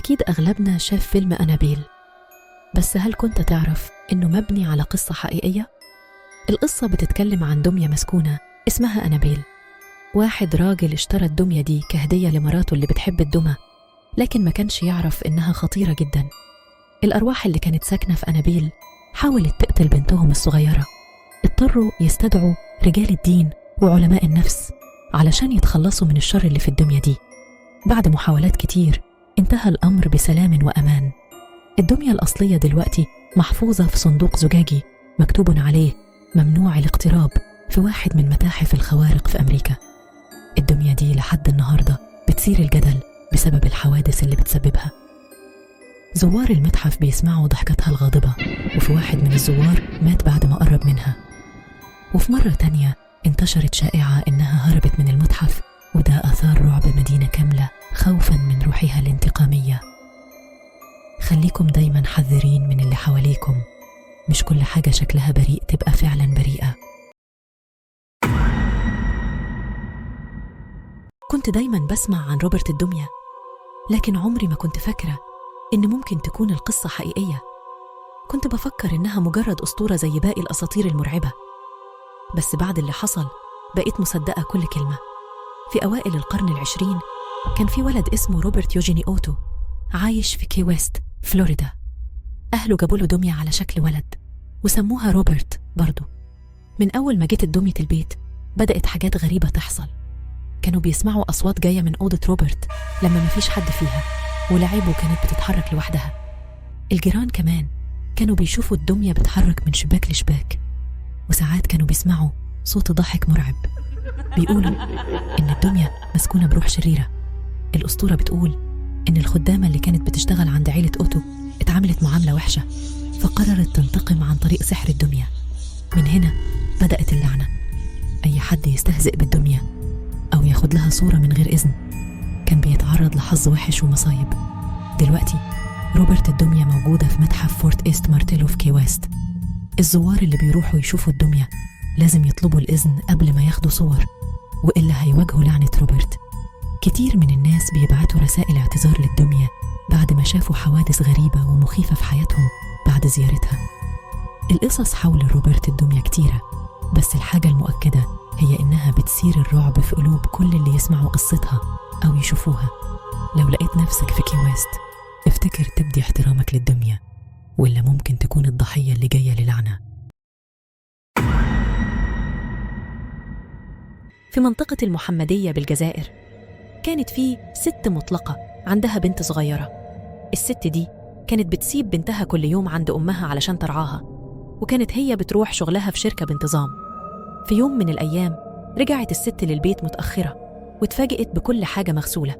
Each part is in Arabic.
أكيد أغلبنا شاف فيلم أنابيل، بس هل كنت تعرف إنه مبني على قصة حقيقية؟ القصة بتتكلم عن دمية مسكونة اسمها أنابيل. واحد راجل اشترى الدمية دي كهدية لمراته اللي بتحب الدمى، لكن ما كانش يعرف إنها خطيرة جدا. الأرواح اللي كانت ساكنة في أنابيل حاولت تقتل بنتهم الصغيرة. اضطروا يستدعوا رجال الدين وعلماء النفس علشان يتخلصوا من الشر اللي في الدمية دي. بعد محاولات كتير انتهى الأمر بسلام وأمان. الدمية الأصلية دلوقتي محفوظة في صندوق زجاجي مكتوب عليه ممنوع الاقتراب في واحد من متاحف الخوارق في أمريكا. الدمية دي لحد النهاردة بتثير الجدل بسبب الحوادث اللي بتسببها. زوار المتحف بيسمعوا ضحكتها الغاضبة، وفي واحد من الزوار مات بعد ما قرب منها. وفي مرة تانية انتشرت شائعة إنها هربت من المتحف، وده أثار رعب مدينة كاملة خوفاً من روحها الانتقامية. خليكم دايماً حذرين من اللي حواليكم، مش كل حاجة شكلها بريء تبقى فعلاً بريئة. كنت دايماً بسمع عن روبرت الدمية، لكن عمري ما كنت فاكرة إن ممكن تكون القصة حقيقية. كنت بفكر إنها مجرد أسطورة زي باقي الأساطير المرعبة، بس بعد اللي حصل بقيت مصدقة كل كلمة. في أوائل القرن العشرين كان في ولد اسمه روبرت يوجيني أوتو عايش في كي ويست فلوريدا. أهله جابوا له دمية على شكل ولد وسموها روبرت برضو. من أول ما جت الدمية البيت بدأت حاجات غريبة تحصل. كانوا بيسمعوا أصوات جاية من أوضة روبرت لما مفيش حد فيها، ولعبه كانت بتتحرك لوحدها. الجيران كمان كانوا بيشوفوا الدمية بتحرك من شباك لشباك، وساعات كانوا بيسمعوا صوت ضحك مرعب. بيقولوا إن الدمية مسكونة بروح شريرة. الأسطورة بتقول إن الخدامة اللي كانت بتشتغل عند عيلة أوتو اتعاملت معاملة وحشة، فقررت تنتقم عن طريق سحر الدمية. من هنا بدأت اللعنة. أي حد يستهزئ بالدمية أو ياخد لها صورة من غير إذن كان بيتعرض لحظ وحش ومصايب. دلوقتي روبرت الدمية موجودة في متحف فورت إيست مارتيلو في كي ويست. الزوار اللي بيروحوا يشوفوا الدمية لازم يطلبوا الإذن قبل ما ياخدوا صور، وإلا هيواجهوا لعنة روبرت. كتير من الناس بيبعتوا رسائل اعتذار للدمية بعد ما شافوا حوادث غريبة ومخيفة في حياتهم بعد زيارتها. القصص حول روبرت الدمية كتيرة، بس الحاجة المؤكدة هي إنها بتثير الرعب في قلوب كل اللي يسمعوا قصتها أو يشوفوها. لو لقيت نفسك في كي ويست افتكر تبدي احترامك للدمية، وإلا ممكن تكون الضحية اللي جاية للعنة. في منطقة المحمدية بالجزائر كانت في ست مطلقة عندها بنت صغيرة. الست دي كانت بتسيب بنتها كل يوم عند أمها علشان ترعاها، وكانت هي بتروح شغلها في شركة بانتظام. في يوم من الأيام رجعت الست للبيت متأخرة، واتفاجئت بكل حاجة مغسولة.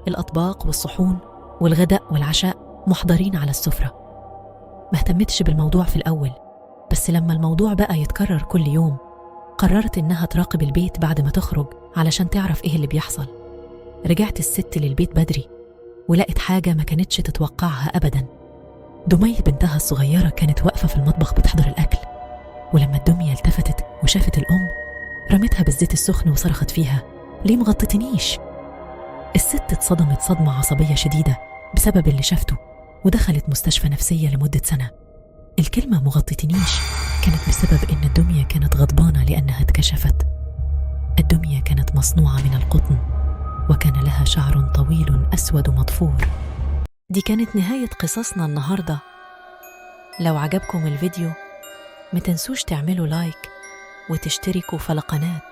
الأطباق والصحون والغداء والعشاء محضرين على السفرة. ما اهتمتش بالموضوع في الأول، بس لما الموضوع بقى يتكرر كل يوم قررت إنها تراقب البيت بعد ما تخرج علشان تعرف إيه اللي بيحصل. رجعت الست للبيت بدري ولقت حاجة ما كانتش تتوقعها أبداً. دمية بنتها الصغيرة كانت واقفة في المطبخ بتحضر الأكل، ولما الدمية التفتت وشافت الأم رمتها بالزيت السخن وصرخت فيها: ليه مغطتنيش؟ الست اتصدمت صدمة عصبية شديدة بسبب اللي شافته، ودخلت مستشفى نفسية لمدة سنة. الكلمة مغطتنيش كانت بسبب إن الدمية كانت غضبانة لأنها اتكشفت. الدمية كانت مصنوعة من القطن، وكان لها شعر طويل أسود مضفور. دي كانت نهاية قصصنا النهاردة. لو عجبكم الفيديو ما تنسوش تعملوا لايك وتشتركوا في القناة.